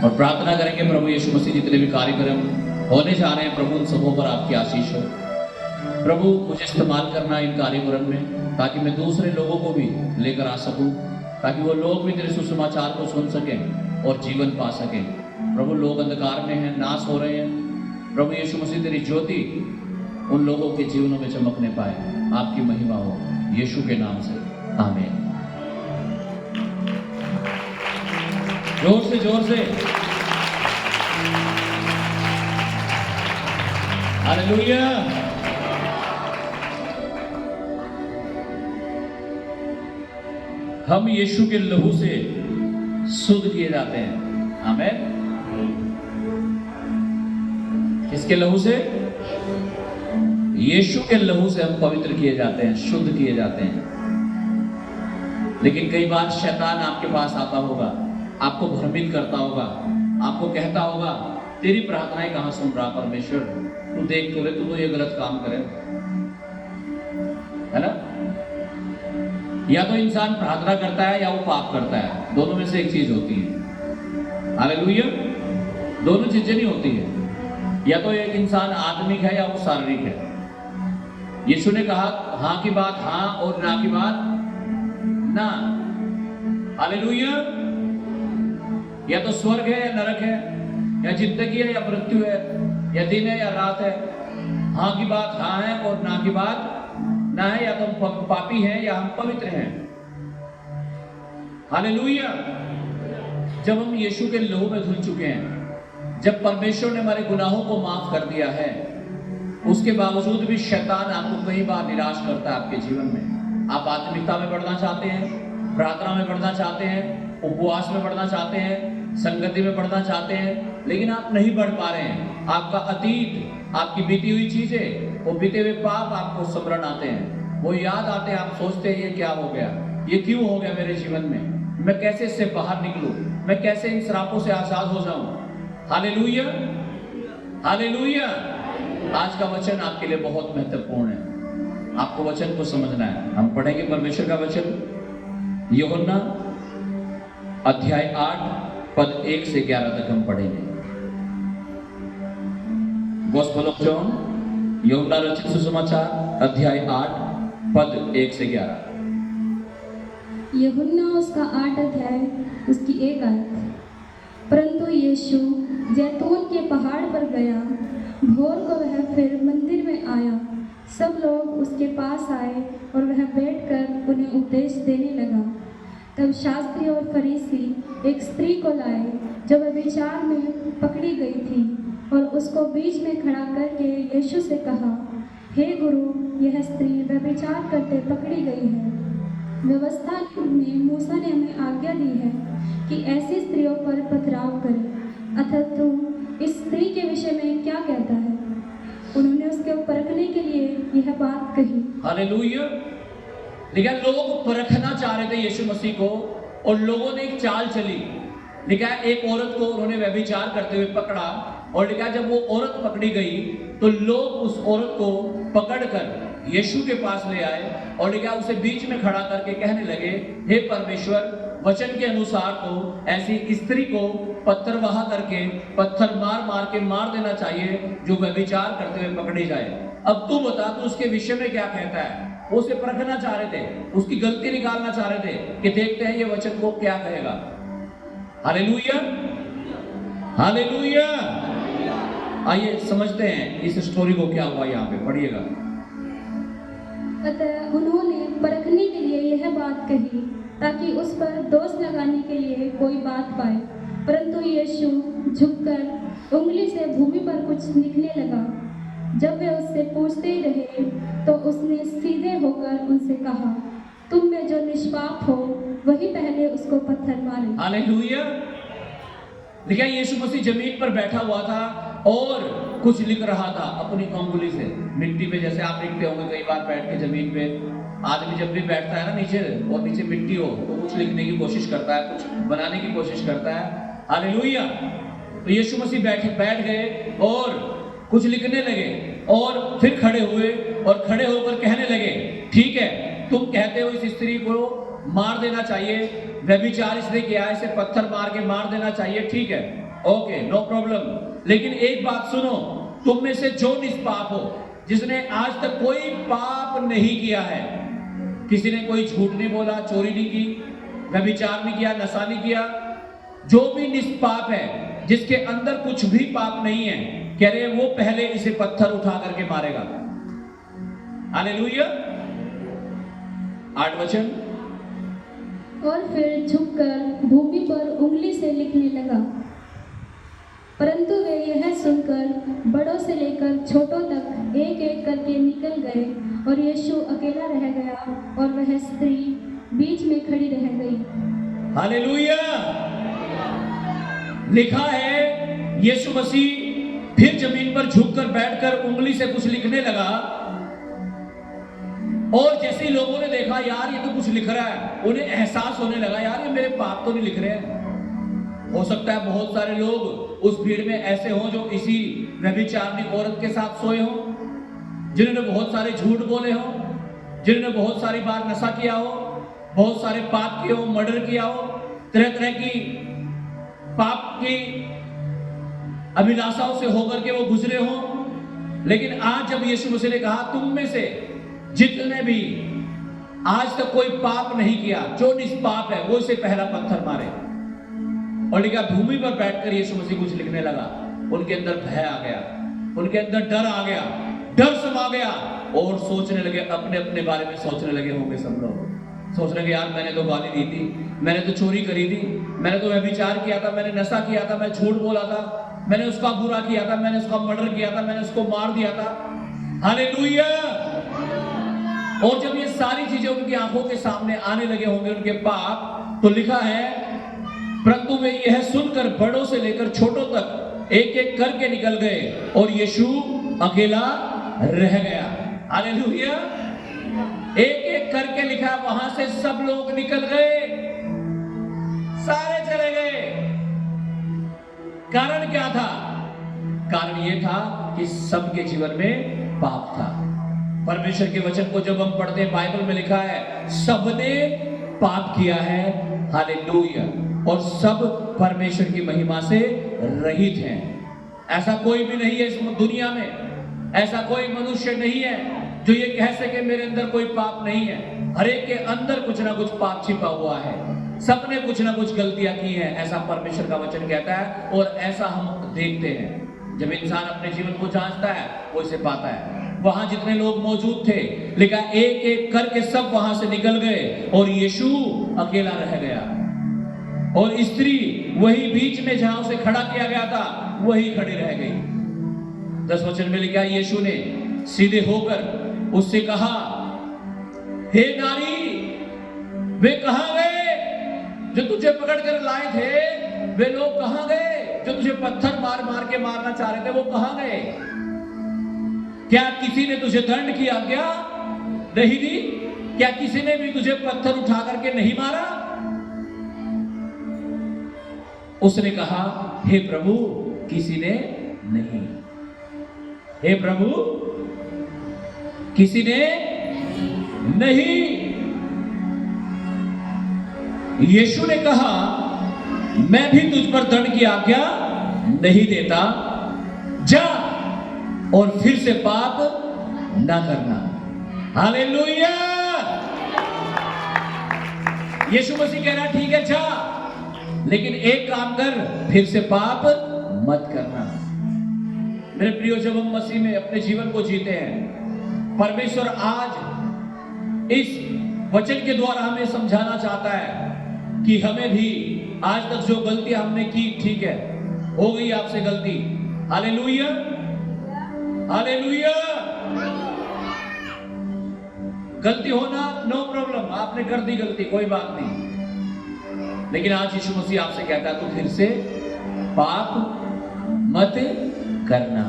और प्रार्थना करेंगे प्रभु यीशु मसीह जितने भी कार्यक्रम होने जा रहे हैं प्रभु उन सबों पर आपकी आशीष हो। प्रभु मुझे इस्तेमाल करना इन कार्यक्रम में ताकि मैं दूसरे लोगों को भी लेकर आ सकूं, ताकि वो लोग भी तेरे सुसमाचार को सुन सकें और जीवन पा सकें। प्रभु लोग अंधकार में हैं, नाश हो रहे हैं। प्रभु यीशु मसीह तेरी ज्योति उन लोगों के जीवनों में चमकने पाए। आपकी महिमा हो यीशु के नाम से, आमीन। जोर से हालेलुया। हम यीशु के लहू से शुद्ध किए जाते हैं, आमीन। किसके लहू से? यीशु के लहू से हम पवित्र किए जाते हैं, शुद्ध किए जाते हैं। लेकिन कई बार शैतान आपके पास आता होगा, आपको भ्रमित करता होगा, आपको कहता होगा तेरी प्रार्थनाएं कहां सुन रहा परमेश्वर, तू देख तो ले, तू तो ये गलत काम करे, है ना। या तो इंसान प्रार्थना करता है या वो पाप करता है, दोनों में से एक चीज होती है। हालेलुया। दोनों चीजें नहीं होती है। या तो एक इंसान आत्मिक है या वो शारीरिक है। यीशु ने कहा हाँ की बात हाँ और ना की बात ना। हालेलुया। या तो स्वर्ग है या नरक है, या जिंदगी है या मृत्यु है, या दिन है या रात है। हाँ की बात हाँ है और ना की बात ना है। या तो हम पापी हैं या हम पवित्र हैं। हालेलुया। जब हम यीशु के लहू में धुल चुके हैं, जब परमेश्वर ने हमारे गुनाहों को माफ कर दिया है, उसके बावजूद भी शैतान आपको कई बार निराश करता है आपके जीवन में। आप आत्मिकता में बढ़ना चाहते हैं, प्रार्थना में बढ़ना चाहते हैं, उपवास में बढ़ना चाहते हैं, संगति में बढ़ना चाहते हैं, लेकिन आप नहीं बढ़ पा रहे हैं। आपका अतीत, आपकी बीती हुई चीजें, वो बीते हुए पाप आपको स्मरण आते हैं, वो याद आते हैं। आप सोचते हैं ये क्या हो गया, ये क्यों हो गया मेरे जीवन में, मैं कैसे इससे बाहर निकलूं, मैं कैसे इन श्रापों से आजाद हो जाऊं। Hallelujah, hallelujah. आज का वचन आपके लिए बहुत महत्वपूर्ण है। आपको वचन को समझना है। हम पढ़ेंगे परमेश्वर का वचन, यूहन्ना अध्याय 8 पद 1 से 11 तक हम पढ़ेंगे। गॉस्पेल ऑफ जॉन, यूहन्ना रचित सुसमाचार अध्याय 8 पद 1 से 11। यूहन्ना उसका 8 अध्याय उसकी 1 आयत। परंतु यीशु जैतून के पहाड़ पर गया। भोर को वह फिर मंदिर में आया। सब लोग उसके पास आए और वह बैठकर उन्हें उपदेश देने लगा। तब शास्त्री और फरीसी एक स्त्री को लाए जो व्यभिचार में पकड़ी गई थी, और उसको बीच में खड़ा करके यीशु से कहा, हे गुरु, यह स्त्री व्यभिचार करते पकड़ी गई है। व्यवस्था में मूसा ने हमें आज्ञा दी है कि ऐसी स्त्रियों पर पथराव करें, अतः तू इस स्त्री के विषय में क्या कहता है? उन्होंने उसके परखने के लिए यह बात कही। हालेलुया। लेकिन लोग परखना चाह रहे थे यीशु मसीह को, और लोगों ने एक चाल चली। लिखा है एक औरत को उन्होंने व्यभिचार करते हुए पकड़ा, और लिखा जब वो औरत पकड़ी गई तो लोग उस औरत को पकड़कर यीशु के पास ले आए, और लिखा उसे बीच में खड़ा करके कहने लगे, हे परमेश्वर, वचन के अनुसार तो ऐसी स्त्री को पत्थर वहा करके पत्थर मार मार के मार देना चाहिए जो व्यभिचार करते हुए पकड़ी जाए। अब तू बता, तू उसके विषय में क्या कहता है? वो उसे परखना चाह रहे थे, उसकी गलती निकालना चाह रहे थे कि देखते हैं ये वचन को क्या कहेगा। Hallelujah, hallelujah. आइए समझते हैं इस स्टोरी को क्या हुआ। यहाँ पे पढ़िएगा। अतः उन्होंने परखने के लिए यह बात कही ताकि उस पर दोष लगाने के लिए कोई बात पाए। परंतु यीशु झुककर उंगली से भूमि पर कुछ लिखने लगा। जब वे उससे पूछते ही रहे तो उसने सीधे होकर उनसे कहा, तुम में जो निष्पाप हो वही पहले उसको पत्थर मारे। हालेलुया। देखिए यीशु मसीह जमीन पर बैठा हुआ था और कुछ लिख रहा था अपनी अंगुली से मिट्टी पे। जैसे आप लिखते होंगे कई बार बैठ के जमीन पे, आदमी जब भी बैठता है ना नीचे, और नीचे मिट्टी हो तो कुछ लिखने की कोशिश करता है, कुछ बनाने की कोशिश करता है। हालेलुया। तो यीशु मसीह बैठ गए और कुछ लिखने लगे, और फिर खड़े हुए और खड़े होकर कहने लगे, ठीक है, तुम कहते हो इस स्त्री को मार देना चाहिए, व्यभिचार इसने किया, इसे पत्थर मार के मार देना चाहिए, ठीक है, ओके, नो प्रॉब्लम। लेकिन एक बात सुनो, तुम में से जो निष्पाप हो, जिसने आज तक कोई पाप नहीं किया है, किसी ने कोई झूठ नहीं बोला, चोरी नहीं की, व्यभिचार नहीं किया, नशा नहीं किया, जो भी निष्पाप है, जिसके अंदर कुछ भी पाप नहीं है, कह रहे वो पहले इसे पत्थर उठा करके मारेगा। हालेलुया। 8 वचन। और फिर झुककर भूमि पर उंगली से लिखने लगा। परंतु वे यह सुनकर बड़ों से लेकर छोटों तक एक एक करके निकल गए और यीशु अकेला रह गया और वह स्त्री बीच में खड़ी रह गई। हालेलुया। लिखा है यीशु मसीह फिर जमीन पर झुककर बैठकर उंगली से कुछ लिखने लगा, और जैसे ही लोगों ने देखा यार ये तो कुछ लिख रहा है, उन्हें एहसास होने लगा यार ये मेरे पाप तो नहीं लिख रहे हैं। हो सकता है बहुत सारे लोग उस भीड़ में ऐसे हों जो इसी व्यभिचारिणी औरत के साथ सोए हों, जिन्होंने बहुत सारे झूठ बोले हों, जिन्होंने बहुत सारी बार नशा किया हो, बहुत सारे पाप किए हो, मर्डर किया हो, तरह तरह की पाप की अभिलाषाओं से होकर के वो गुजरे हों। लेकिन आज जब यीशु मसीह ने कहा तुम में से जितने भी आज तक कोई पाप नहीं किया, जो निष्पाप है वो इसे पहला पत्थर मारे। और लिखा भूमि पर बैठकर यीशु मसीह कुछ लिखने लगा। उनके अंदर भय आ गया, उनके अंदर डर आ गया, डर समा गया, और सोचने लगे, अपने अपने बारे में सोचने लगे होंगे सब लोग। सोच रहे यार मैंने तो गाली दी थी, मैंने तो चोरी करी थी, मैंने तो व्यभिचार किया था, मैंने नशा किया था, मैं झूठ बोला था, मैंने उसका बुरा किया था, मैंने उसका मर्डर किया था, मैंने उसको मार दिया था। हालेलुया। और जब ये सारी चीजें उनकी आंखों के सामने आने लगे होंगे उनके पाप, तो लिखा है परंतु वे यह सुनकर बड़ों से लेकर छोटों तक एक एक करके निकल गए और यीशु अकेला रह गया। हालेलुया। एक एक करके लिखा, वहां से सब लोग निकल गए, सारे चले गए। कारण क्या था? कारण यह था कि सबके जीवन में पाप था। परमेश्वर के वचन को जब हम पढ़ते हैं, बाइबल में लिखा है सबने पाप किया है। हालेलुया। और सब परमेश्वर की महिमा से रहित हैं। ऐसा कोई भी नहीं है इस दुनिया में, ऐसा कोई मनुष्य नहीं है जो ये कह सके मेरे अंदर कोई पाप नहीं है। हर एक के अंदर कुछ ना कुछ पाप छिपा हुआ है, सबने कुछ ना कुछ गलतियां की हैं, ऐसा परमेश्वर का वचन कहता है। और ऐसा हम देखते हैं, जब इंसान अपने जीवन को जांचता है वो इसे पाता है। वहां जितने लोग मौजूद थे, लिखा एक एक करके सब वहां से निकल गए और यीशु अकेला रह गया। और स्त्री वही बीच में जहां उसे खड़ा किया गया था वही खड़ी रह गई। 10 वचन में लिखा यीशु ने सीधे होकर उससे कहा, हे नारी, वे कहां गए जो तुझे पकड़ कर लाए थे? वे लोग कहां गए जो तुझे पत्थर मार मार के मारना चाह रहे थे? वो कहां गए? क्या किसी ने तुझे दंड की आज्ञा नहीं दी? क्या किसी ने भी तुझे पत्थर उठा करके नहीं मारा? उसने कहा, हे प्रभु, किसी ने नहीं। हे प्रभु, किसी ने नहीं। यीशु ने कहा, मैं भी तुझ पर दंड की आज्ञा नहीं देता, जा और फिर से पाप ना करना। हालेलुया। यीशु मसीह कह रहा ठीक है जा, लेकिन एक काम कर, फिर से पाप मत करना। मेरे प्रियो, जब हम मसीह में अपने जीवन को जीते हैं, परमेश्वर आज इस वचन के द्वारा हमें समझाना चाहता है कि हमें भी आज तक जो गलतियां हमने की, ठीक है, हो गई आपसे गलती। Hallelujah, hallelujah. गलती होना नो प्रॉब्लम, आपने कर दी गलती, कोई बात नहीं। लेकिन आज यीशु मसीह आपसे कहता है, तो फिर से पाप मत करना।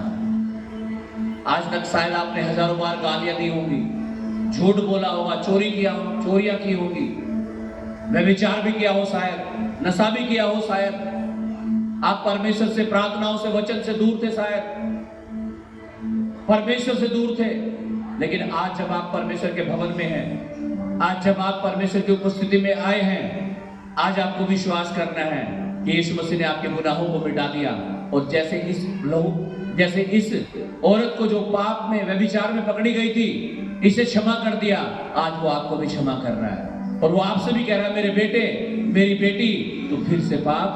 आज तक शायद आपने हजारों बार गालियां दी होंगी, झूठ बोला होगा, चोरियां की होगी, व्यभिचार भी किया हो, शायद नशा भी किया हो, शायद आप परमेश्वर से, प्रार्थनाओं से, वचन से दूर थे, शायद परमेश्वर से दूर थे। लेकिन आज जब आप परमेश्वर के भवन में हैं, आज जब आप परमेश्वर की उपस्थिति में आए हैं, आज आपको विश्वास करना है कि यीशु मसीह ने आपके गुनाहों को मिटा दिया, और जैसे इस औरत को जो पाप में व्यभिचार में पकड़ी गई थी, इसे क्षमा कर दिया, आज वो आपको भी क्षमा कर रहा है। और वो आपसे भी कह रहा है, मेरे बेटे, मेरी बेटी, तो फिर से पाप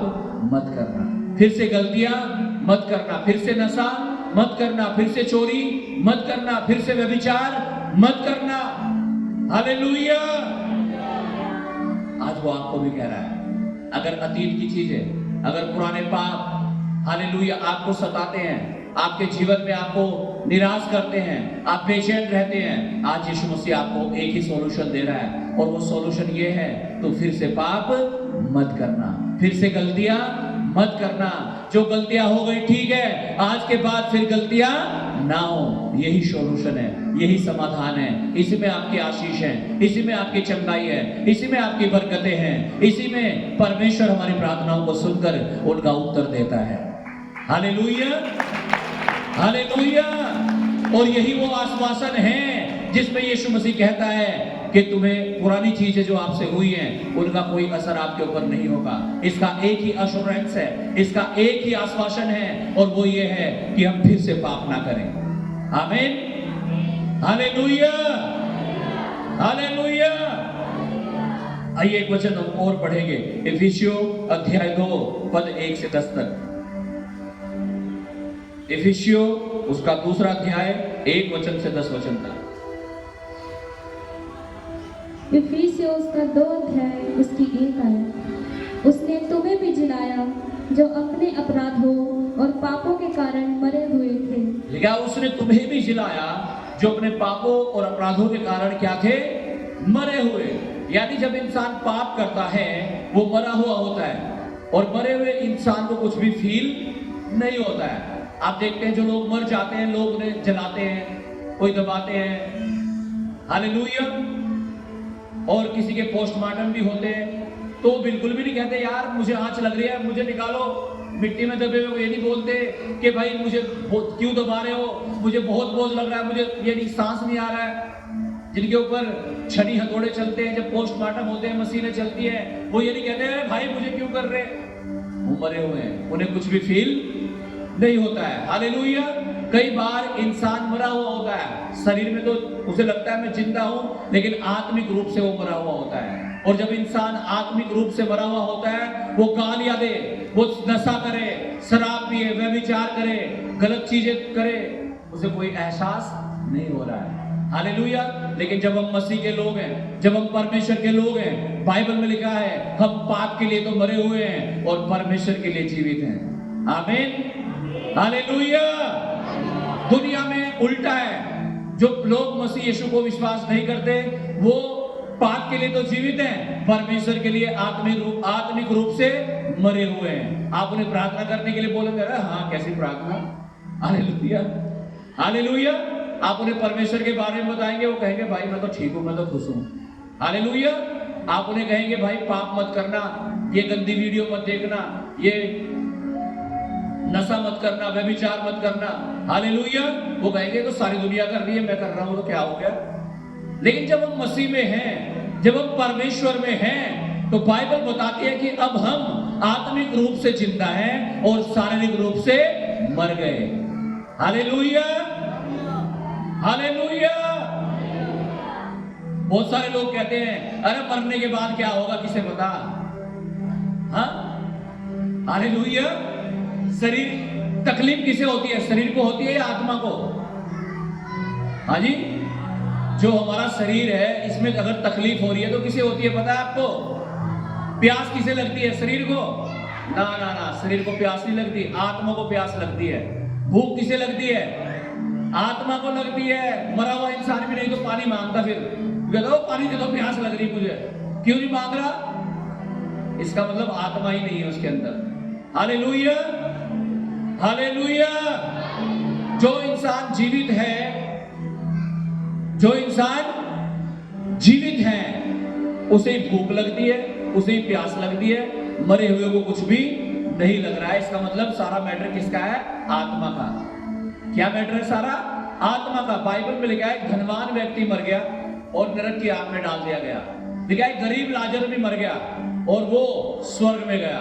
मत करना, फिर से गलतियां मत करना, फिर से नशा मत करना, फिर से चोरी मत करना, फिर से व्यभिचार मत करना। हालेलुया। आज वो आपको भी कह रहा है, अगर अतीत की चीजें, अगर पुराने पाप, हालेलुया, आपको सताते हैं, आपके जीवन में आपको निराश करते हैं, आप बेचैन रहते हैं, आज यीशु मसीह आपको एक ही सॉल्यूशन दे रहा है, और वो सॉल्यूशन ये है, तो फिर से पाप मत करना, फिर से गलतियां मत करना। जो गलतियां हो गई ठीक है, आज के बाद फिर गलतियां ना हो। यही सॉल्यूशन है, यही समाधान है, इसी में आपकी आशीष है, इसी में आपकी चंगाई है, इसी में आपकी बरकतें हैं, इसी में परमेश्वर हमारी प्रार्थनाओं को सुनकर उनका उत्तर देता है। Hallelujah, hallelujah. और यही वो आश्वासन है जिसमें यीशु मसीह कहता है कि तुम्हें पुरानी चीजें जो आपसे हुई हैं, उनका कोई असर आपके ऊपर नहीं होगा। इसका एक ही एश्योरेंस है, इसका एक ही आश्वासन है, और वो ये है कि हम फिर से पाप ना करें। आमीन, हालेलुया, हालेलुया। आइए एक वचन हम और पढ़ेंगे, इफिसियों अध्याय 2 पद 1 से 10 तक। इफिसियों उसका दूसरा अध्याय 1 वचन से 10 वचन तक। इफिसियों उसका 2 अध्याय उसकी 1 आयत। उसने तुम्हें भी जिलाया जो अपने अपराधों और पापों के कारण मरे हुए थे। लेकिन उसने तुम्हें भी जिलाया जो अपने पापों और अपराधों के कारण क्या थे? मरे हुए। यानी जब इंसान पाप करता है वो मरा हुआ होता है, और मरे हुए इंसान को कुछ भी फील नहीं होता है। आप देखते हैं जो लोग मर जाते हैं, लोग उन्हें जलाते हैं, कोई दबाते हैं, हालेलुया। और किसी के पोस्टमार्टम भी होते हैं तो बिल्कुल भी नहीं कहते यार मुझे आंच लग रही है, मुझे निकालो, मिट्टी में दबे हुए। ये नहीं बोलते कि भाई मुझे क्यों दबा रहे हो, मुझे बहुत बोझ लग रहा है, मुझे ये नहीं, सांस नहीं आ रहा है। जिनके ऊपर छड़ी हथौड़े चलते हैं, जब पोस्टमार्टम होते हैं, मशीनें चलती है, वो ये नहीं कहते भाई मुझे क्यों कर रहे, वो मरे हुए हैं, उन्हें कुछ भी फील नहीं होता है। हालेलुया। कई बार इंसान मरा हुआ होता है, शरीर में तो उसे लगता है मैं जिंदा हूं, लेकिन आत्मिक रूप से वो मरा हुआ होता है। और जब इंसान आत्मिक रूप से मरा हुआ होता है, वो गालियां दे, वो नशा करे, शराब पिए, व्यभिचार करे, गलत चीजें करे, उसे कोई एहसास नहीं हो रहा है। हालेलुया। लेकिन जब हम मसीह के लोग हैं, जब हम परमेश्वर के लोग हैं, बाइबल में लिखा है हम पाप के लिए तो मरे हुए हैं और परमेश्वर के लिए जीवित हैं। आमीन, हालेलुया। दुनिया में उल्टा है, जो लोग मसीह यीशु को विश्वास नहीं करते वो पाप के लिए तो जीवित हैं, परमेश्वर के लिए आत्मिक रूप से मरे हुए हैं। आप उन्हें प्रार्थना करने के लिए बोलेंगे हाँ कैसी प्रार्थना, हालेलुया, हालेलुया। आप उन्हें परमेश्वर के बारे में बताएंगे, वो कहेंगे भाई मैं तो ठीक हूं, मैं तो खुश हूं, हालेलुया। आप उन्हें कहेंगे भाई पाप मत करना, ये गंदी वीडियो मत देखना, ये नशा मत करना, व्यभिचार मत करना, हालेलुया। वो कहेंगे तो सारी दुनिया कर रही है, मैं कर रहा हूं तो क्या हो गया। लेकिन जब हम मसीह में हैं, जब हम परमेश्वर में हैं, तो बाइबल बताती है कि अब हम आत्मिक रूप से जिंदा हैं और शारीरिक रूप से मर गए। Hallelujah, hallelujah. बहुत सारे लोग कहते हैं अरे मरने के बाद क्या होगा किसे पता। हाँ, हालेलुया। शरीर तकलीफ किसे होती है? शरीर को होती है या आत्मा को? हाँ जी, जो हमारा शरीर है इसमें अगर तकलीफ हो रही है तो किसे होती है पता है आपको? प्यास किसे लगती है? शरीर को? ना ना ना, शरीर को प्यास नहीं लगती, आत्मा को प्यास लगती है। भूख किसे लगती है? आत्मा को लगती है। मरा हुआ इंसान भी नहीं तो पानी मांगता, फिर कहता हो पानी दे दो, प्यास लग रही मुझे, क्यों नहीं मांग रहा? इसका मतलब आत्मा ही नहीं है उसके अंदर। Hallelujah, hallelujah. जो इंसान जीवित है, जो इंसान जीवित है, उसे भूख लगती है, उसे प्यास लगती है, मरे हुए को कुछ भी नहीं लग रहा है। इसका मतलब सारा मैटर किसका है? आत्मा का। क्या मैटर है? सारा आत्मा का। बाइबल में लिखा है धनवान व्यक्ति मर गया और नरक की आग में डाल दिया गया। लिखा है गरीब लाजर भी मर गया और वो स्वर्ग में गया।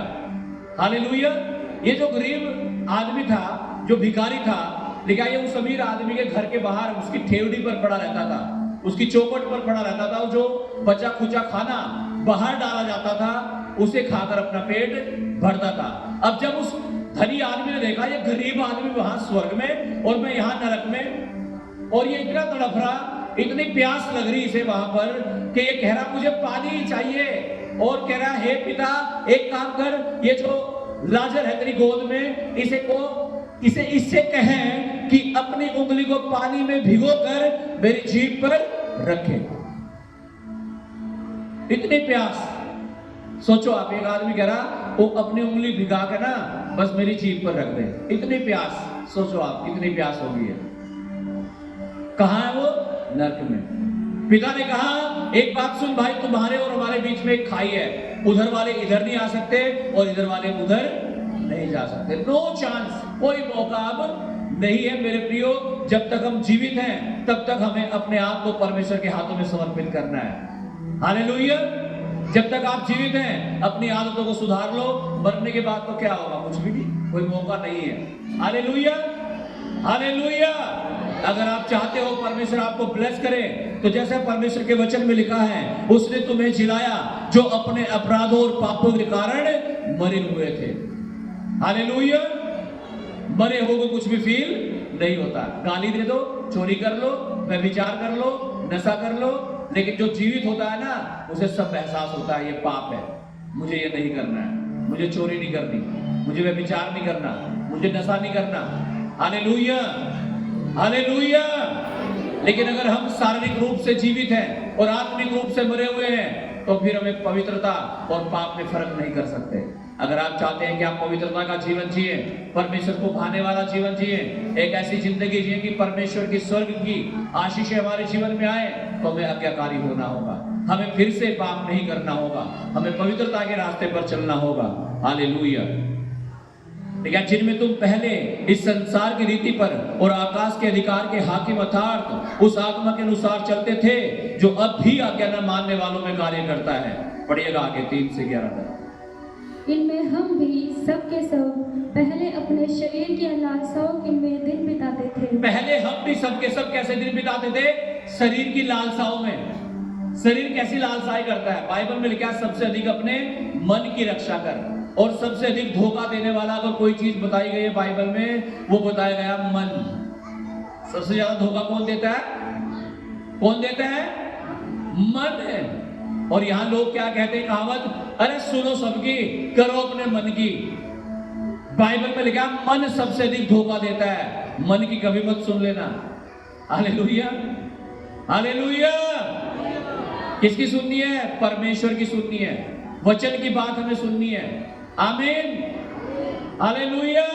हालेलुया। ये जो गरीब आदमी था, जो भिखारी था, लिखा ये उस अमीर आदमी के घर के बाहर उसकी ठेवड़ी पर पड़ा रहता था, उसकी चौखट पर पड़ा रहता था। जो बचा खुचा खाना बाहर डाला जाता था उसे खाकर अपना पेट भरता था। अब जब उस धनी आदमी ने देखा ये गरीब आदमी वहां स्वर्ग में और मैं यहाँ नरक में, और ये इतना तड़फ रहा, इतनी प्यास लग रही इसे वहां पर कि ये कह रहा मुझे पानी चाहिए, और कह रहा हे पिता एक काम कर, ये जो लाजर है तेरी गोद में, इसे इससे कहें कि अपनी उंगली को पानी में भिगोकर मेरी जीभ पर रखे। इतनी प्यास, सोचो आप, एक आदमी कह रहा वो अपनी उंगली भिगा के ना बस मेरी जीभ पर रख दे। इतनी प्यास, सोचो आप कितनी प्यास होगी है। कहां है वो? नरक में। पिता ने कहा एक बात सुन भाई, तुम्हारे और हमारे बीच में एक खाई है, उधर वाले इधर नहीं आ सकते और इधर वाले उधर नहीं जा सकते। नो चांस, कोई मौका अब नहीं है मेरे प्रियो। जब तक हम जीवित हैं तब तक हमें अपने आप को परमेश्वर के हाथों में समर्पित करना है। हालेलुया। जब तक आप जीवित हैं अपनी आदतों को सुधार लो, मरने के बाद तो क्या होगा? कुछ भी नहीं, कोई मौका नहीं है। Hallelujah, hallelujah. अगर आप चाहते हो परमेश्वर आपको ब्लेस करे, तो जैसे परमेश्वर के वचन में लिखा है, उसने तुम्हें जिलाया जो अपने अपराधों और पापों के कारण मरे हुए थे। हालेलुया। मरे हो को कुछ भी फील नहीं होता। गाली दे दो, चोरी कर लो, व्यभिचार कर लो, नशा कर लो, लेकिन जो जीवित होता है ना उसे सब एहसास होता है ये पाप है, मुझे ये नहीं करना है, मुझे चोरी नहीं करनी, मुझे व्यभिचार नहीं करना, मुझे नशा नहीं करना। Hallelujah, hallelujah. लेकिन अगर हम शारीरिक रूप से जीवित हैं और आत्मिक रूप से मरे हुए हैं तो फिर हमें पवित्रता और पाप में फर्क नहीं कर सकते। अगर आप चाहते हैं कि आप पवित्रता का जीवन जिए, परमेश्वर को भाने वाला जीवन जिए, एक ऐसी जिंदगी जिए कि परमेश्वर की स्वर्ग की आशीषें हमारे जीवन में आए, तो हमें आज्ञाकारी होना होगा, हमें फिर से पाप नहीं करना होगा, हमें पवित्रता के रास्ते पर चलना होगा। हालेलुया। लेकिन जिनमें तुम पहले इस संसार की रीति पर और आकाश के अधिकार के हाकिम अर्थात उस आत्मा के अनुसार चलते थे जो अब भी आज्ञा न मानने वालों में कार्य करता है। पढ़िएगा आगे 3 से 11 तक। इनमें हम भी सब के सब पहले अपने शरीर की लालसाओं में दिन बिताते थे। पहले हम भी सब के सब कैसे दिन बिताते थे? शरीर की लालसाओं में। शरीर कैसी लालसाएं करता है? बाइबल में लिखा है सबसे अधिक अपने मन की रक्षा कर, और सबसे अधिक धोखा देने वाला अगर कोई चीज बताई गई है बाइबल में, वो बताया गया मन। सबसे ज्यादा धोखा कौन देता है? कौन देता है? मन है। और यहां लोग क्या कहते हैं कहावत, अरे सुनो सबकी, करो अपने मन की। बाइबल में लिखा मन सबसे अधिक धोखा देता है, मन की कभी मत सुन लेना। Hallelujah, hallelujah. किसकी सुननी है? परमेश्वर की सुननी है, वचन की बात हमें सुननी है। आमीन, हालेलुया।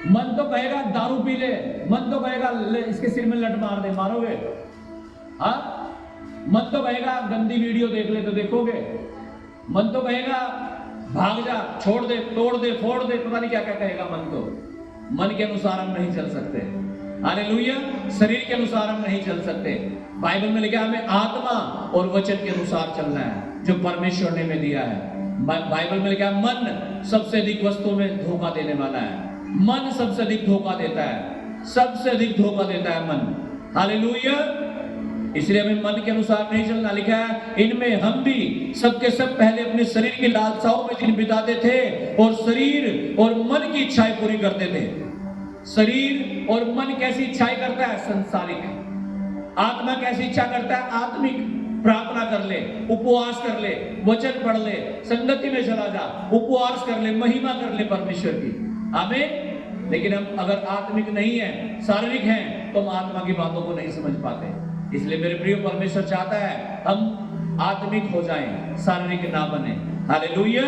मन तो कहेगा दारू पी ले, मन तो कहेगा इसके सिर में लट मार दे, मारोगे? हाँ, मन तो कहेगा गंदी वीडियो देख ले, तो देखोगे? मन तो कहेगा भाग जा, छोड़ दे, तोड़ दे, फोड़ दे, पता नहीं क्या क्या कहेगा मन तो। मन के अनुसार हम नहीं चल सकते। हालेलुया। शरीर के अनुसार हम नहीं चल सकते। बाइबल में लिखा है हमें आत्मा और वचन के अनुसार चलना है जो परमेश्वर ने हमें दिया है। बाइबल में लिखा है मन सबसे अधिक वस्तुओं में धोखा देने वाला है। मन सबसे अधिक धोखा देता है, सबसे अधिक धोखा देता है मन। हालेलुया। इसलिए हमें मन के अनुसार नहीं चलना। लिखा है इनमें हम भी सबके सब पहले अपने शरीर की लालसाओं में दिन बिताते थे और शरीर और मन की इच्छाएं पूरी करते थे। शरीर और मन कैसी इच्छाएं करता है? संसारिक। आत्मा कैसी इच्छा करता है? आत्मिक। प्रार्थना कर ले, उपवास कर ले, वचन पढ़ ले, संगति में चला जा, उपवास कर ले, महिमा कर ले परमेश्वर की। आमीन। लेकिन हम अगर आत्मिक नहीं है, शारीरिक हैं, तो हम आत्मा की बातों को नहीं समझ पाते। इसलिए मेरे प्रिय, परमेश्वर चाहता है हम आत्मिक हो जाएं, शारीरिक ना बने। हालेलुया।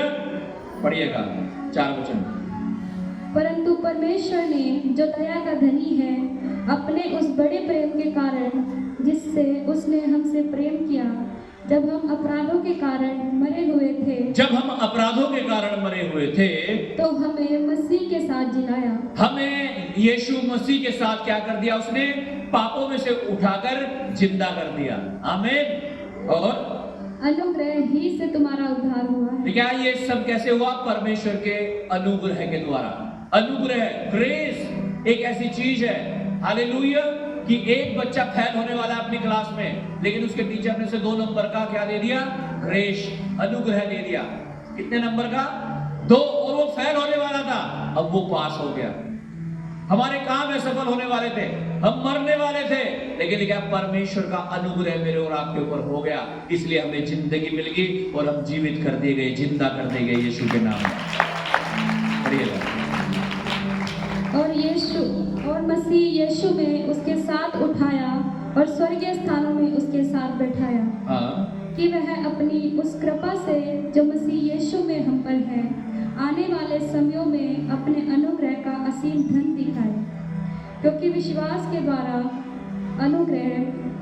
पढ़िएगा 4 वचन। परंतु परमेश्वर ने जो दया का धनी है, अपने उस बड़े प्रेम के कारण जिससे उसने हमसे प्रेम किया, जब हम अपराधों के कारण मरे हुए थे, जब हम अपराधों के कारण मरे हुए थे, तो हमें मसीह के साथ जिलाया। हमें यीशु मसीह के साथ क्या कर दिया? उसने पापों में से उठाकर जिंदा कर दिया। आमीन। और अनुग्रह ही से तुम्हारा उद्धार हुआ है। क्या ये सब कैसे हुआ? परमेश्वर के अनुग्रह के द्वारा। अनुग्रह, ग्रेस एक ऐसी चीज है, हालेलुया, कि एक बच्चा फेल होने वाला अपनी क्लास में, लेकिन उसके टीचर ने से 2 नंबर का क्या दे दिया? ग्रेस, अनुग्रह दे दिया। कितने नंबर का? 2। और वो फेल होने वाला था, अब वो पास हो गया। हमारे काम में सफल होने वाले थे, हम मरने वाले थे, लेकिन क्या परमेश्वर का अनुग्रह मेरे और आपके ऊपर हो गया, इसलिए हमें जिंदगी मिल गई और हम जीवित कर दिए गए, जिंदा कर दिए गए यीशु के नाम में। और यीशु और मसीह यीशु में उसके साथ उठाया और स्वर्गीय स्थानों में उसके साथ बैठाया, कि वह अपनी उस कृपा से जो मसीह यीशु में हम पर है, आने वाले समयों में अपने अनुग्रह का असीम धन दिखाए। क्योंकि विश्वास के द्वारा अनुग्रह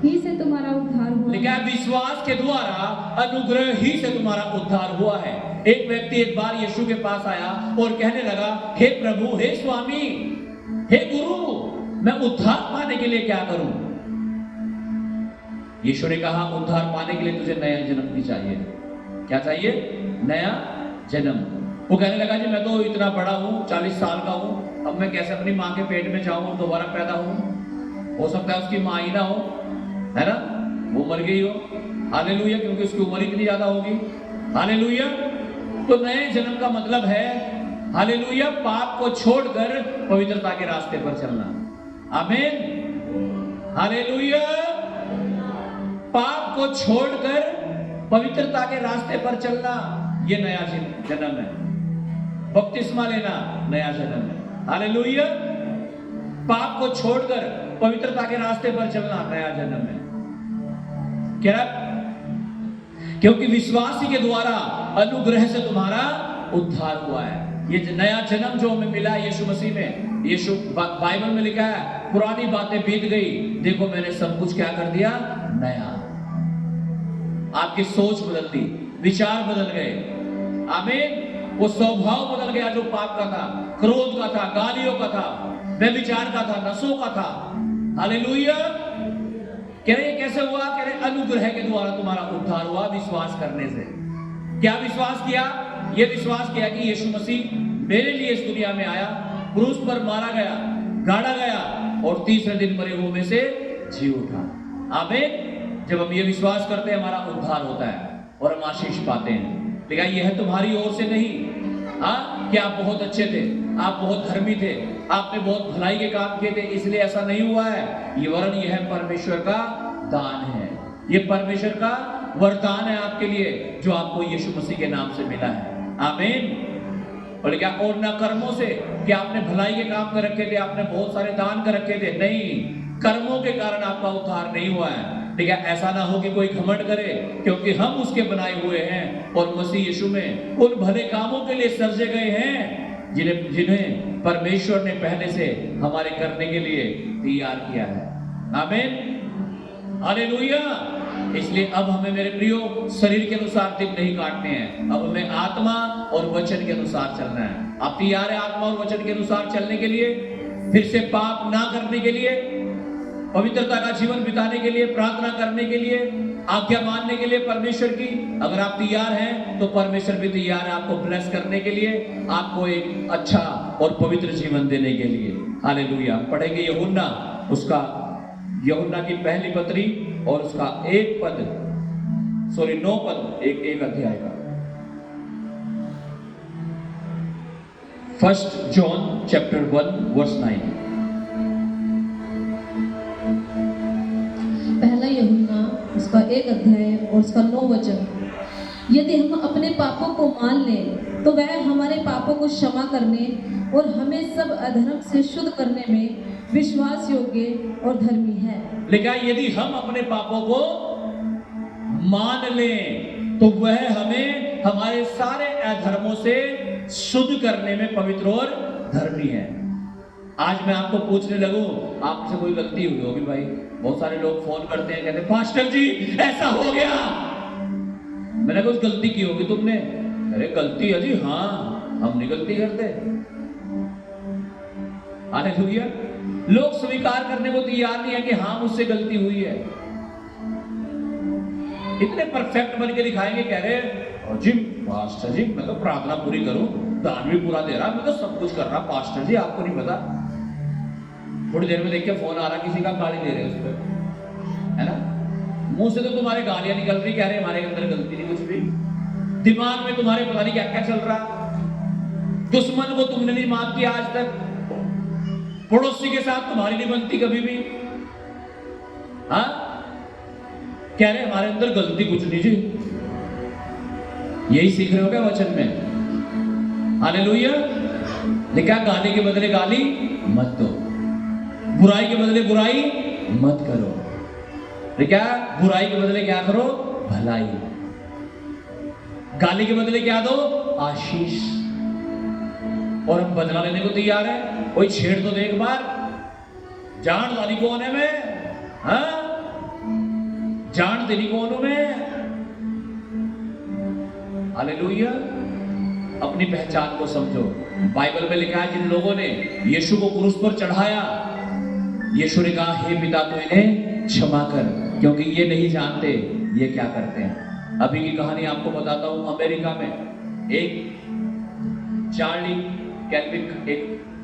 ही से तुम्हारा उद्धार हुआ। लेकिन विश्वास के द्वारा अनुग्रह ही से तुम्हारा उद्धार हुआ है। एक व्यक्ति एक बार यीशु के पास आया और कहने लगा, हे प्रभु, हे स्वामी, हे गुरु, मैं उद्धार पाने के लिए क्या करूं? यीशु ने कहा, उद्धार पाने के लिए तुझे नया जन्म भी चाहिए। क्या चाहिए? नया जन्म। वो कहने लगा, जी मैं तो इतना बड़ा हूँ, 40 साल का हूँ, अब मैं कैसे अपनी माँ के पेट में जाऊँ, दोबारा पैदा हूँ? हो सकता है उसकी माँ ही ना हो, है ना, वो मर गई हो, हालेलुया, क्योंकि उसकी उम्र इतनी ज्यादा होगी, हालेलुया। तो नए जन्म का मतलब है, हालेलुया, पाप को छोड़कर पवित्रता के रास्ते पर चलना। आमीन, हालेलुया। पाप को छोड़कर पवित्रता के रास्ते पर चलना, ये नया जन्म है। बपतिस्मा लेना नया जन्म है, हालेलुया। पाप को छोड़कर पवित्रता के रास्ते पर चलना नया जन्म है। क्या? क्योंकि विश्वास ही के द्वारा अनुग्रह से तुम्हारा उद्धार हुआ है। ये नया जन्म जो हमें मिला है यीशु मसीह में, यीशु बाइबल में लिखा है, पुरानी बातें बीत गई, देखो मैंने सब कुछ क्या कर दिया? नया। आपकी सोच बदल दी, विचार बदल गए, आमीन। वो स्वभाव बदल गया जो पाप का था, क्रोध का था, गालियों का था, व्यभिचार का था, नशों का था, हालेलुया। कह रहे कैसे हुआ? कह रहे अनुग्रह के द्वारा तुम्हारा उद्धार हुआ, विश्वास करने से। क्या विश्वास किया? ये विश्वास किया कि यीशु मसीह मेरे लिए इस दुनिया में आया, क्रूस पर मारा गया, गाड़ा गया और तीसरे दिन मरे हुए में से जी उठा। आमीन। जब हम ये विश्वास करते हैं, हमारा उद्धार होता है और हम आशीष पाते हैं। लेकिन यह तुम्हारी ओर से नहीं, हाँ, कि आप बहुत अच्छे थे, आप बहुत धर्मी थे, आपने बहुत भलाई के काम किए थे, इसलिए ऐसा नहीं हुआ है। ये वरन यह परमेश्वर का दान है, ये परमेश्वर का वरदान है आपके लिए, जो आपको यीशु मसीह के नाम से मिला है। आमीन। और क्या? और न कर्मों से कि आपने भलाई के काम कर रखे थे, आपने बहुत सारे दान कर रखे थे, नहीं, कर्मों के कारण आपका उद्धार नहीं हुआ है। ठीक है, ऐसा ना हो कि कोई घमंड करे, क्योंकि हम उसके बनाए हुए हैं और मसीह यीशु में उन भले कामों के लिए सर्जे गए हैं जिन्हें परमेश्वर ने पहले से हमारे करने के लिए तैयार किया है। आमीन, हालेलुया। इसलिए अब हमें, मेरे प्रियो, शरीर के अनुसार दिन नहीं काटने हैं, अब हमें आत्मा और वचन के अनुसार चलना है। आप तैयार है आत्मा और वचन के अनुसार चलने के लिए, फिर से पाप ना करने के लिए, पवित्रता का जीवन बिताने के लिए, प्रार्थना करने के लिए, आज्ञा मानने के लिए परमेश्वर की? अगर आप तैयार हैं तो परमेश्वर भी तैयार है आपको ब्लेस करने के लिए, आपको एक अच्छा और पवित्र जीवन देने के लिए। हालेलुया। पढ़ेंगे यूहन्ना, उसका यूहन्ना की पहली पत्री और उसका 9 पद, एक अध्याय का। 1 John chapter 1 verse 9। पहला यूहन्ना उसका 1 अध्याय और उसका 9 वचन। यदि हम अपने पापों को मान लें तो वह हमारे पापों को क्षमा करने और हमें सब अधर्म से शुद्ध करने में विश्वास योग्य और धर्मी है। लेकिन यदि हम अपने पापों को मान लें तो वह हमें हमारे सारे अधर्मों से शुद्ध करने में पवित्र और धर्मी है। आज मैं आपको पूछने लगूं, आपसे कोई गलती हुई होगी भाई, बहुत सारे लोग फोन करते हैं, कहते हैं पास्टर जी ऐसा हो गया, मैंने कुछ गलती की होगी तुमने? अरे गलती है जी, हाँ, हम नहीं गलती करते। हालेलुया। लोग स्वीकार करने को तैयार नहीं है कि हाँ मुझसे गलती हुई है। इतने परफेक्ट बन के दिखाएंगे, कह रहे और जी पास्टर जी मैं तो प्रार्थना पूरी करूं, दान भी पूरा दे रहा, मैं तो सब कुछ कर रहा, पास्टर जी आपको नहीं पता। थोड़ी देर में देख के फोन आ रहा किसी का, गाली दे रहे उस पर, है ना। मुंह से तो तुम्हारे गालियां निकल रही, कह रहे हमारे अंदर गलती नहीं कुछ भी, दिमाग में तुम्हारे पता नहीं क्या क्या चल रहा। दुश्मन को तुमने नहीं माफ किया आज तक, पड़ोसी के साथ तुम्हारी नहीं बनती कभी भी, हाँ। कह रहे हमारे अंदर गलती कुछ नहीं जी। यही सीख रहे हो क्या वचन में? हालेलुया। लिखा गाली के बदले गाली मत दो, बुराई के बदले बुराई मत करो। क्या बुराई के बदले क्या करो? भलाई। गाली के बदले क्या दो? आशीष। और हम बदला लेने को तैयार है। कोई छेड़ तो देख बार, जान वाली कौन है मैं, हाँ? जान तेरी कौन हूं मैं? हालेलुया। अपनी पहचान को समझो। बाइबल में लिखा है जिन लोगों ने यीशु को क्रूस पर चढ़ाया, यीशु ने कहा हे पिता तू इन्हें क्षमा कर, क्योंकि ये नहीं जानते ये क्या करते हैं। अभी की कहानी आपको बताता हूं। अमेरिका में एक चार्ली कैल्विक, एक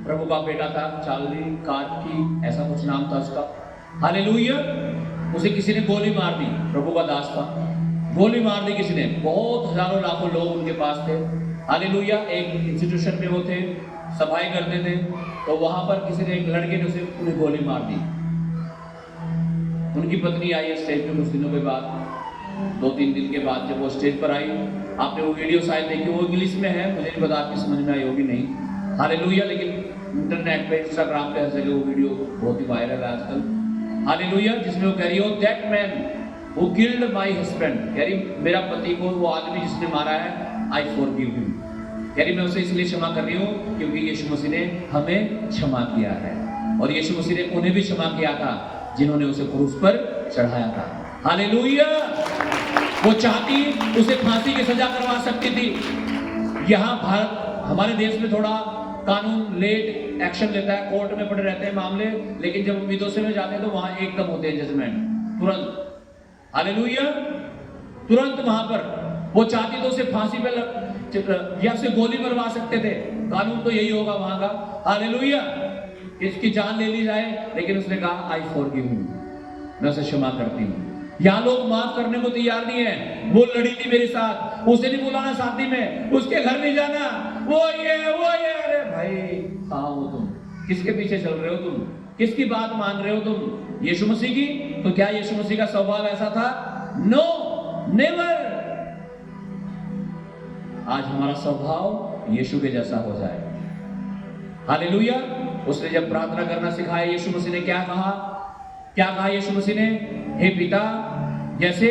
प्रभु का बेटा था, चार्ली कार्की ऐसा कुछ नाम था उसका। हालेलुया। उसे किसी ने गोली मार दी, प्रभु का दास था, गोली मार दी किसी ने। बहुत हजारों लाखों लोग उनके पास थे। हालेलुया। एक इंस्टीट्यूशन में वो थे, सफाई करते थे, तो वहां पर किसी ने, एक लड़के ने उसे पूरी गोली मार दी। उनकी पत्नी आई स्टेज पे कुछ दिनों के बाद, 2-3 दिन के बाद जब वो स्टेज पर आई, आपने वो वीडियो शायद देखी, वो इंग्लिश में है, मुझे नहीं पता आपकी समझ में आई होगी नहीं। हालेलुया। लेकिन इंटरनेट पे, इंस्टाग्राम पे हर जगह वो वीडियो बहुत ही वायरल है आजकल। हालेलुया। जिसमें वो कह रही हो that man who killed my husband, कह रही मेरा पति को, वो आदमी जिसने मारा है, आई फॉरगिव हिम, कह रही मैं उसे इसलिए क्षमा कर रही हूँ क्योंकि यीशु मसीह ने हमें क्षमा किया है। और यीशु मसीह ने उन्हें भी क्षमा किया था जिन्होंने उसे क्रूस पर चढ़ाया था। हालेलुया। वो चाहती उसे फांसी की सजा करवा सकती थी। यहाँ भारत, हमारे देश में थोड़ा कानून लेट एक्शन लेता है, कोर्ट में पड़े रहते हैं मामले, लेकिन जब विदेशों में जाते हैं तो वहां एकदम होते हैं जजमेंट, तुरंत। हालेलुया। तुरंत वहां पर वो चाहती तो उसे फांसी पे या उसे गोली मरवा सकते थे, कानून तो यही होगा वहां का। हालेलुया। इसकी जान ले ली जाए, लेकिन उसने कहा आई फॉरगिव हिम, मैं उसे क्षमा करती हूँ। यहाँ लोग माफ करने को तैयार नहीं है। वो लड़ी थी मेरे साथ, उसे नहीं बुलाना शादी में, उसके घर नहीं जाना, वो ये। अरे भाई कहाँ हो तुम? किसके पीछे चल रहे हो तुम? किसकी बात मान रहे हो तुम? यीशु मसीह की? तो क्या यीशु मसीह का स्वभाव ऐसा था? No, never. आज हमारा स्वभाव यीशु के जैसा हो जाए। हालेलुया। उसने जब प्रार्थना करना सिखाया, यीशु मसीह ने क्या कहा? क्या कहा यीशु मसीह ने? हे पिता, जैसे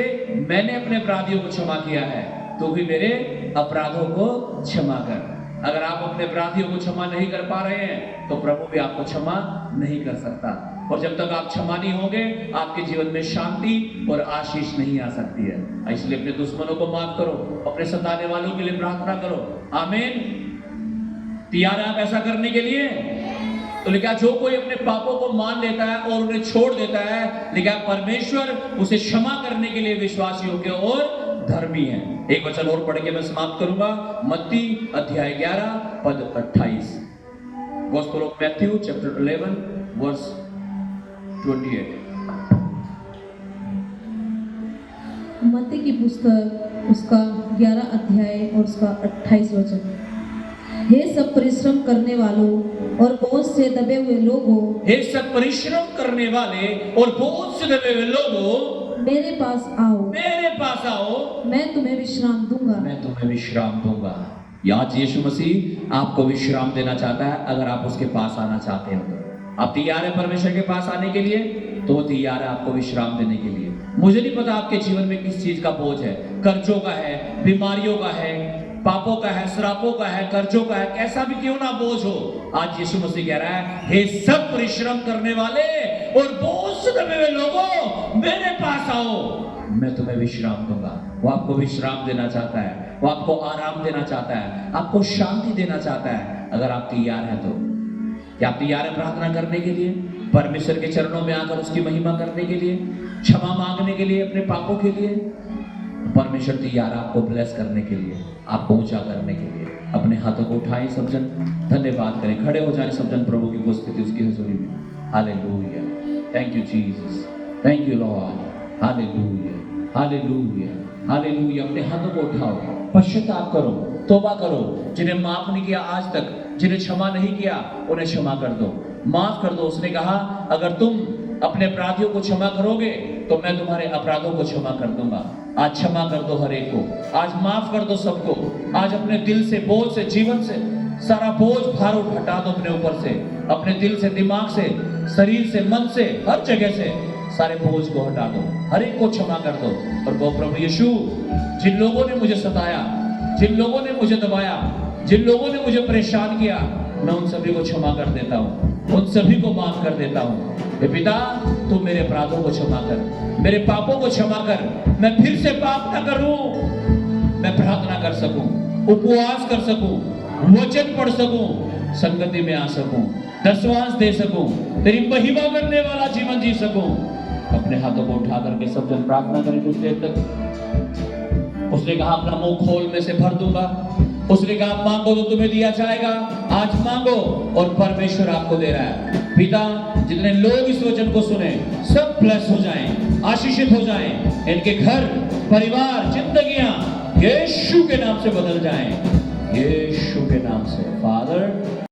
मैंने अपने अपराधियों को क्षमा किया है, तो भी मेरे अपराधों को क्षमा कर। अगर आप अपने अपराधियों को क्षमा नहीं कर पा रहे हैं, तो प्रभु भी आपको क्षमा नहीं कर सकता। और जब तक आप क्षमा नहीं होंगे, आपके जीवन में शांति और आशीष नहीं आ सकती है। इसलिए अपने दुश्मनों को माफ करो, अपने सताने वालों के लिए प्रार्थना करो। आमीन। तैयार है आप ऐसा करने के लिए? तो लिखा जो कोई अपने पापों को मान लेता है और उन्हें छोड़ देता है, लिखा परमेश्वर उसे क्षमा करने के लिए विश्वास योग्य और धर्मी है। एक वचन और पढ़ के मैं समाप्त करूंगा। मत्ती अध्याय 11 पद 28। Gospel of Matthew chapter 11 verse 28। मत्ती की पुस्तक उसका 11 अध्याय और उसका 28 वचन। हे सब परिश्रम करने वालों और बोझ से दबे हुए लोगों, हे सब परिश्रम करने वाले और बोझ से दबे हुए लोगों, मेरे पास आओ, मेरे पास आओ, मैं तुम्हें विश्राम दूंगा। मैं तुम्हें विश्राम दूंगा। आज यीशु मसीह आपको विश्राम देना चाहता है। अगर आप उसके पास आना चाहते हो तो आप तैयार है परमेश्वर के पास आने के लिए? तो वो तैयार है आपको विश्राम देने के लिए। मुझे नहीं पता आपके जीवन में किस चीज का बोझ है, कर्जों का है, बीमारियों का है, पापों का है, श्रापों का है, कर्जों का है, कैसा भी क्यों ना बोझ हो, आज यीशु मसीह कह रहा है हे सब परिश्रम करने वाले और बोझ से दबे हुए लोगों, मेरे पास आओ, मैं तुम्हें विश्राम दूंगा। वो आपको विश्राम देना चाहता है, वो आपको आराम देना चाहता है, आपको शांति देना चाहता है। अगर आप तैयार हैं तो क्या आप तैयार हैं प्रार्थना करने के लिए, परमेश्वर के चरणों में आकर उसकी महिमा करने के लिए, क्षमा मांगने के लिए अपने पापों के लिए? परमेश्वर तैयार आपको ब्लेस करने के लिए, आपको ऊंचा करने के लिए। अपने हाथों को उठाएं सब जन, धन्यवाद करें, खड़े हो जाएं सब जन प्रभु की उपस्थिति उसकी हजूरी में। Hallelujah, thank you Jesus, thank you Lord, hallelujah, hallelujah, hallelujah. अपने हाथों को उठाओ, पश्चाताप करो, तौबा करो। जिन्हें माफ नहीं किया आज तक, जिन्हें क्षमा नहीं किया, उन्हें क्षमा कर दो, माफ कर दो। उसने कहा अगर तुम अपने अपराधियों को क्षमा करोगे तो मैं तुम्हारे अपराधों को क्षमा कर दूंगा। आज क्षमा कर दो हर एक को, आज माफ कर दो सबको। आज अपने दिल से, बोझ से, जीवन से सारा बोझ भार हटा दो अपने ऊपर से, अपने दिल से, दिमाग से, शरीर से, मन से, हर जगह से सारे बोझ को हटा दो, हर एक को क्षमा कर दो। और वो प्रभु यीशु, जिन लोगों ने मुझे सताया, जिन लोगों ने मुझे दबाया, जिन लोगों ने मुझे परेशान किया, मैं उन सभी को क्षमा कर देता हूँ, उन सभी को माफ कर देता हूँ। हे पिता, तू मेरे अपराधों को क्षमा कर, मेरे पापों को क्षमा कर, मैं फिर से पाप न करूं, मैं प्रार्थना कर सकूं, उपवास कर सकूं, वचन पढ़ सकूं, संगति में आ सकूं, दशवांश दे सकूं, तेरी महिमा करने वाला जीवन जी सकूं। अपने हाथों को उठा करके सब जन प्रार्थना करें कुछ देर तक। उसने कहा अपना मुंह खोल में से भर दूंगा। उसने कहा मांगो तो तुम्हें दिया जाएगा। आज मांगो और परमेश्वर आपको दे रहा है। पिता, जितने लोग इस वचन को सुने सब ब्लेस हो जाएं, आशीषित हो जाएं, इनके घर, परिवार, जिंदगियां यीशु के नाम से बदल जाएं, यीशु के नाम से। फादर,